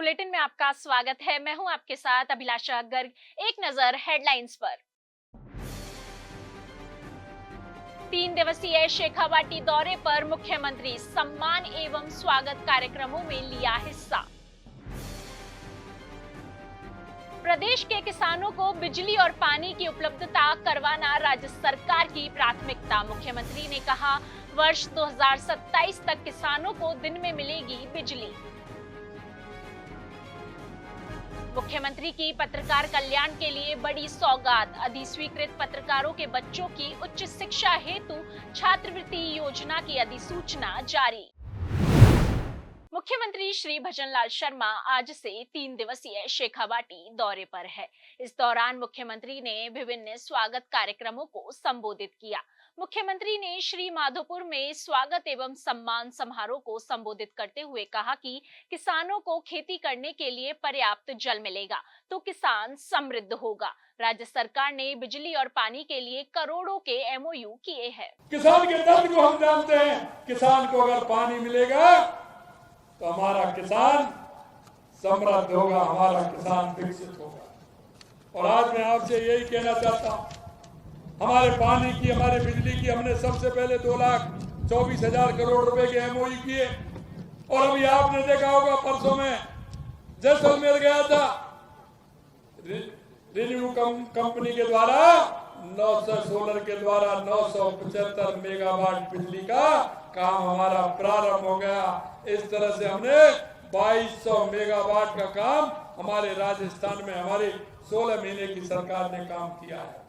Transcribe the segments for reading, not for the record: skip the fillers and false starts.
Bulletin में आपका स्वागत है। मैं हूं आपके साथ अभिलाषा गर्ग। एक नजर हेडलाइंस पर। 3 दिवसीय शेखावाटी दौरे पर मुख्यमंत्री सम्मान एवं स्वागत कार्यक्रमों में लिया हिस्सा। प्रदेश के किसानों को बिजली और पानी की उपलब्धता करवाना राज्य सरकार की प्राथमिकता। मुख्यमंत्री ने कहा, वर्ष 2027 तक किसानों को दिन में मिलेगी बिजली। मुख्यमंत्री की पत्रकार कल्याण के लिए बड़ी सौगात। अधिस्वीकृत पत्रकारों के बच्चों की उच्च शिक्षा हेतु छात्रवृत्ति योजना की अधिसूचना जारी। मुख्यमंत्री श्री भजनलाल शर्मा आज से 3 दिवसीय शेखावाटी दौरे पर है। इस दौरान मुख्यमंत्री ने विभिन्न स्वागत कार्यक्रमों को संबोधित किया। मुख्यमंत्री ने श्री माधोपुर में स्वागत एवं सम्मान समारोह को संबोधित करते हुए कहा कि किसानों को खेती करने के लिए पर्याप्त जल मिलेगा तो किसान समृद्ध होगा। राज्य सरकार ने बिजली और पानी के लिए करोड़ों के एमओयू किए हैं। किसान के दर्द को हम जानते हैं। किसान को अगर पानी मिलेगा तो हमारा किसान समृद्ध होगा, हमारा किसान विकसित होगा। और आज मैं आपसे यही कहना चाहता हूं, हमारे पानी की, हमारे बिजली की हमने सबसे पहले 2,24,000 करोड़ रुपए के एमओयू किए। और अभी आपने देखा होगा, परसों में जैसलमेर गया था, रिन्यू कंपनी के द्वारा 900 सोलर के द्वारा 975 मेगावाट बिजली का काम हमारा प्रारंभ हो गया। इस तरह से हमने 2200 मेगावाट का काम हमारे राजस्थान में हमारी 16 महीने की सरकार ने काम किया है।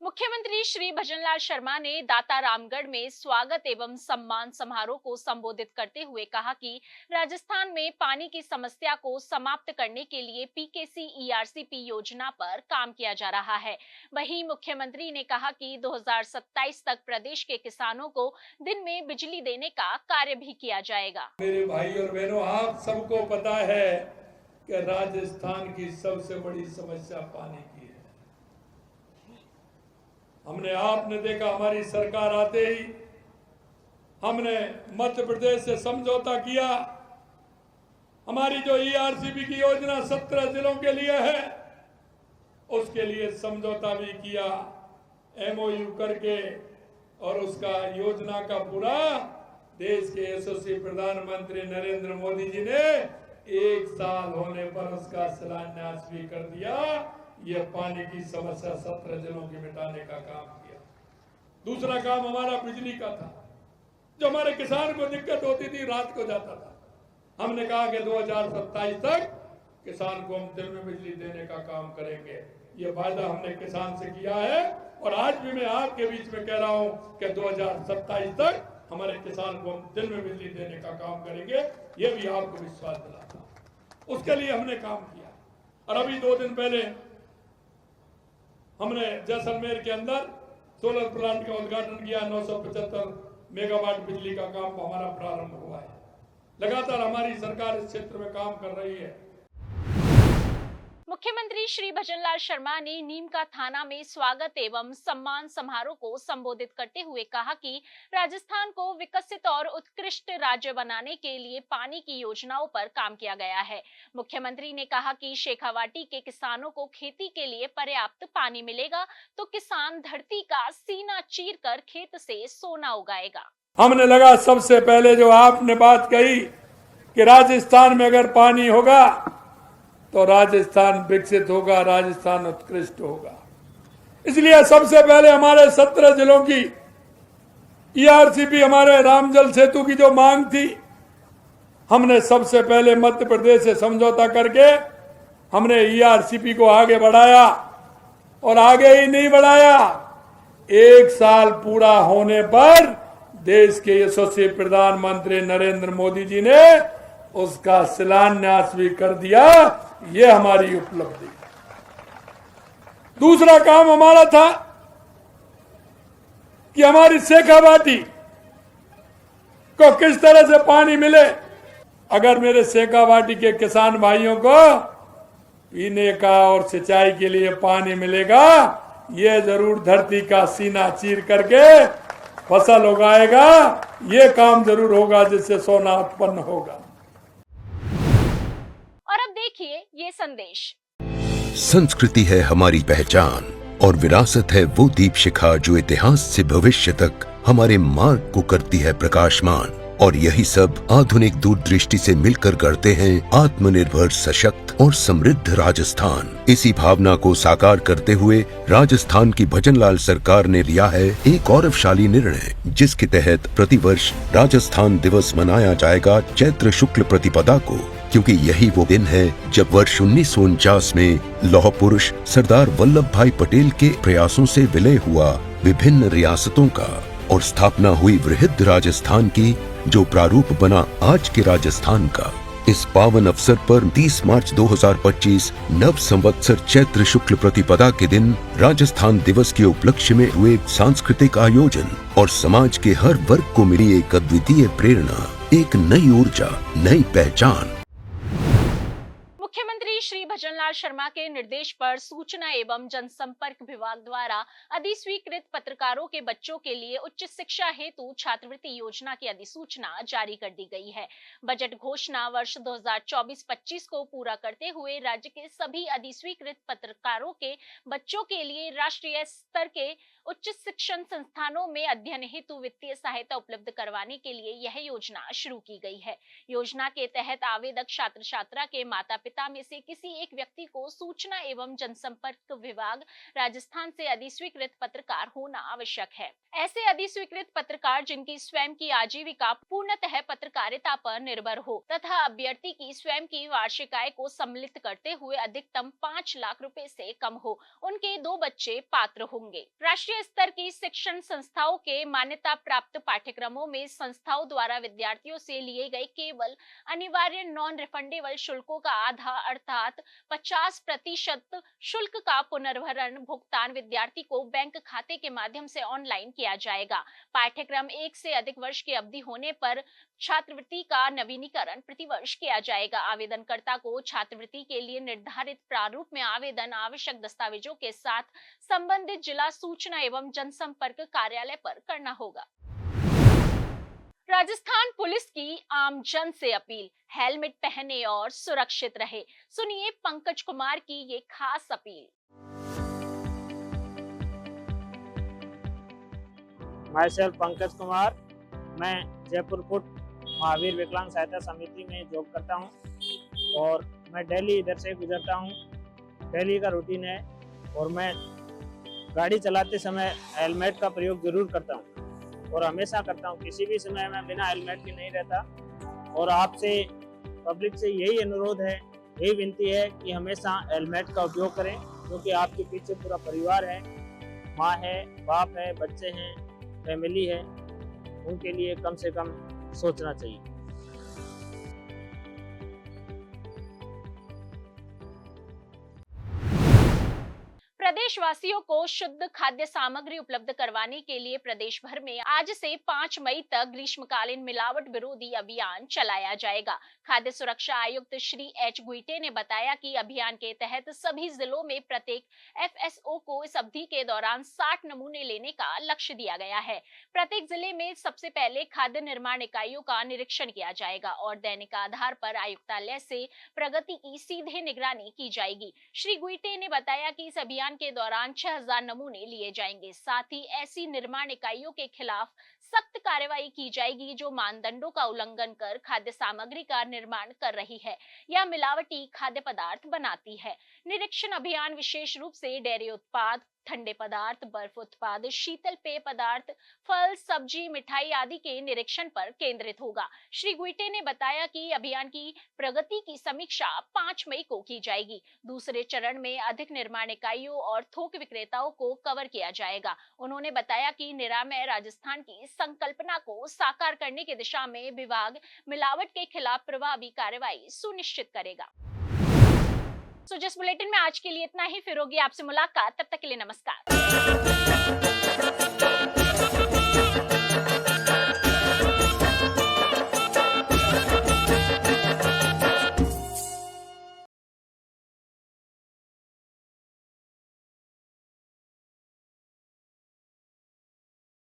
मुख्यमंत्री श्री भजनलाल शर्मा ने दाता रामगढ़ में स्वागत एवं सम्मान समारोह को संबोधित करते हुए कहा कि राजस्थान में पानी की समस्या को समाप्त करने के लिए पीकेसी ईआरसीपी योजना पर काम किया जा रहा है। वहीं मुख्यमंत्री ने कहा कि 2027 तक प्रदेश के किसानों को दिन में बिजली देने का कार्य भी किया जाएगा। मेरे भाई और बहनों, आप सबको पता है कि राजस्थान की सबसे बड़ी समस्या पानी की है। आपने देखा, हमारी सरकार आते ही हमने मध्य प्रदेश से समझौता किया। हमारी जो ईआरसीपी की योजना 17 जिलों के लिए है, उसके लिए समझौता भी किया एमओयू करके। और उसका योजना का पूरा देश के यशस्वी प्रधानमंत्री नरेंद्र मोदी जी ने 1 साल होने पर उसका शिलान्यास भी कर दिया। यह पानी की समस्या 17 जिलों की मिटाने का काम किया। दूसरा काम हमारा बिजली का था। जो हमारे किसान को दिक्कत होती थी, रात को जाता था, हमने कहा कि 2027 तक किसान को हम दिन में बिजली देने का काम करेंगे। ये वायदा हमने किसान से किया है। और आज भी मैं आपके बीच में कह रहा हूं कि 2027 तक हमारे किसान को हम दिन में बिजली देने का काम करेंगे। ये भी आपको विश्वास दिलाता, उसके लिए हमने काम किया। और अभी 2 दिन पहले हमने जैसलमेर के अंदर सोलर प्लांट का उद्घाटन किया। 975 मेगावाट बिजली का काम हमारा प्रारंभ हुआ है। लगातार हमारी सरकार इस क्षेत्र में काम कर रही है। मुख्यमंत्री श्री भजनलाल शर्मा ने नीम का थाना में स्वागत एवं सम्मान समारोह को संबोधित करते हुए कहा कि राजस्थान को विकसित और उत्कृष्ट राज्य बनाने के लिए पानी की योजनाओं पर काम किया गया है। मुख्यमंत्री ने कहा कि शेखावाटी के किसानों को खेती के लिए पर्याप्त पानी मिलेगा तो किसान धरती का सीना चीर कर खेत से सोना उगाएगा। हमने लगा, सबसे पहले जो आपने बात कही कि राजस्थान में अगर पानी होगा तो राजस्थान विकसित होगा, राजस्थान उत्कृष्ट होगा। इसलिए सबसे पहले हमारे 17 जिलों की ईआरसीपी, हमारे रामजल सेतु की जो मांग थी, हमने सबसे पहले मध्य प्रदेश से समझौता करके हमने ईआरसीपी को आगे बढ़ाया। और आगे ही नहीं बढ़ाया, 1 साल पूरा होने पर देश के यशस्वी प्रधानमंत्री नरेंद्र मोदी जी ने उसका शिलान्यास भी कर दिया। ये हमारी उपलब्धि। दूसरा काम हमारा था कि हमारी शेखावाटी को किस तरह से पानी मिले। अगर मेरे शेखावाटी के किसान भाइयों को पीने का और सिंचाई के लिए पानी मिलेगा, ये जरूर धरती का सीना चीर करके फसल उगाएगा। ये काम जरूर होगा जिससे सोना उत्पन्न होगा। ये संदेश। संस्कृति है हमारी पहचान और विरासत है वो दीप शिखा जो इतिहास से भविष्य तक हमारे मार्ग को करती है प्रकाशमान। और यही सब आधुनिक दूरदृष्टि से मिलकर करते हैं आत्मनिर्भर, सशक्त और समृद्ध राजस्थान। इसी भावना को साकार करते हुए राजस्थान की भजनलाल सरकार ने लिया है एक गौरवशाली निर्णय, जिसके तहत प्रतिवर्ष राजस्थान दिवस मनाया जाएगा चैत्र शुक्ल प्रतिपदा को, क्योंकि यही वो दिन है जब वर्ष 1949 में लौह पुरुष सरदार वल्लभ भाई पटेल के प्रयासों से विलय हुआ विभिन्न रियासतों का और स्थापना हुई वृहद राजस्थान की, जो प्रारूप बना आज के राजस्थान का। इस पावन अवसर पर 30 मार्च 2025 नव संवत्सर चैत्र शुक्ल प्रतिपदा के दिन राजस्थान दिवस के उपलक्ष्य में हुए सांस्कृतिक आयोजन और समाज के हर वर्ग को मिली एक अद्वितीय प्रेरणा, एक नई ऊर्जा, नई पहचान। मुख्यमंत्री श्री भजनलाल शर्मा के निर्देश पर सूचना एवं जनसंपर्क विभाग द्वारा अधिस्वीकृत पत्रकारों के बच्चों के लिए उच्च शिक्षा हेतु छात्रवृत्ति योजना की अधिसूचना जारी कर दी गई है। बजट घोषणा वर्ष 2024-25 को पूरा करते हुए राज्य के सभी अधिस्वीकृत पत्रकारों के बच्चों के लिए राष्ट्रीय स्तर के उच्च शिक्षण संस्थानों में अध्ययन हेतु वित्तीय सहायता उपलब्ध करवाने के लिए यह योजना शुरू की गई है। योजना के तहत आवेदक छात्र छात्रा के माता पिता में से किसी एक व्यक्ति को सूचना एवं जनसंपर्क विभाग राजस्थान से अधिस्वीकृत पत्रकार होना आवश्यक है। ऐसे अधिस्वीकृत पत्रकार जिनकी स्वयं की आजीविका पूर्णतः पत्रकारिता पर निर्भर हो तथा अभ्यर्थी की स्वयं की वार्षिक आय को सम्मिलित करते हुए अधिकतम 5 लाख रुपए से कम हो, उनके 2 बच्चे पात्र होंगे। राष्ट्रीय स्तर की शिक्षण संस्थाओं के मान्यता प्राप्त पाठ्यक्रमों में संस्थाओं द्वारा विद्यार्थियों से लिए गए केवल अनिवार्य नॉन रिफंडेबल शुल्कों का आधा अर्थात 50% शुल्क का पुनर्भरण भुगतान विद्यार्थी को बैंक खाते के माध्यम से ऑनलाइन किया जाएगा। पाठ्यक्रम 1 से अधिक वर्ष की अवधि होने पर छात्रवृत्ति का नवीनीकरण प्रतिवर्ष किया जाएगा। आवेदनकर्ता को छात्रवृत्ति के लिए निर्धारित प्रारूप में आवेदन आवश्यक दस्तावेजों के साथ संबंधित जिला सूचना एवं जनसंपर्क कार्यालय पर करना होगा। राजस्थान पुलिस की आम जन से अपील, हेलमेट पहने और सुरक्षित रहे। सुनिए पंकज कुमार की ये खास appeal. My self Pankaj Kumar, मैं जयपुर पुट महावीर विकलांग सहायता समिति में जॉब करता हूं और मैं डेली इधर से गुजरता हूं। डेली का रूटीन है और मैं गाड़ी चलाते समय हेलमेट का प्रयोग जरूर करता हूं और हमेशा करता हूं। किसी भी समय मैं बिना हेलमेट के नहीं रहता और आपसे पब्लिक से यही अनुरोध है, यही विनती है कि हमेशा हेलमेट का उपयोग करें, क्योंकि आपके पीछे पूरा परिवार है, माँ है, बाप है, बच्चे हैं, फैमिली है, उनके लिए कम से कम सोचना चाहिए। प्रदेशवासियों को शुद्ध खाद्य सामग्री उपलब्ध करवाने के लिए प्रदेश भर में आज से 5 मई तक ग्रीष्मकालीन मिलावट विरोधी अभियान चलाया जाएगा। खाद्य सुरक्षा आयुक्त श्री एच गुईटे ने बताया कि अभियान के तहत सभी जिलों में प्रत्येक एफएसओ को इस अवधि के दौरान 60 नमूने लेने का लक्ष्य दिया गया है। प्रत्येक जिले में सबसे पहले खाद्य निर्माण इकाइयों का निरीक्षण किया जाएगा और दैनिक आधार पर आयुक्तालय से प्रगति की सीधे निगरानी की जाएगी। श्री गुईटे ने बताया कि इस अभियान के दौरान 6000 नमूने लिए जाएंगे। साथ ही ऐसी निर्माण इकाइयों के खिलाफ सख्त कार्रवाई की जाएगी जो मानदंडों का उल्लंघन कर खाद्य सामग्री का निर्माण कर रही है या मिलावटी खाद्य पदार्थ बनाती है। निरीक्षण अभियान विशेष रूप से डेयरी उत्पाद, ठंडे पदार्थ, बर्फ उत्पाद, शीतल पेय पदार्थ, फल, सब्जी, मिठाई आदि के निरीक्षण पर केंद्रित होगा। श्री गुईटे ने बताया कि अभियान की प्रगति की समीक्षा 5 मई को की जाएगी। दूसरे चरण में अधिक निर्माण इकाइयों और थोक विक्रेताओं को कवर किया जाएगा। उन्होंने बताया कि निरामय राजस्थान की संकल्पना को साकार करने की दिशा में विभाग मिलावट के खिलाफ प्रभावी कार्रवाई सुनिश्चित करेगा। जिस बुलेटिन में आज के लिए इतना ही, फिर होगी आपसे मुलाकात। तब तक के लिए नमस्कार।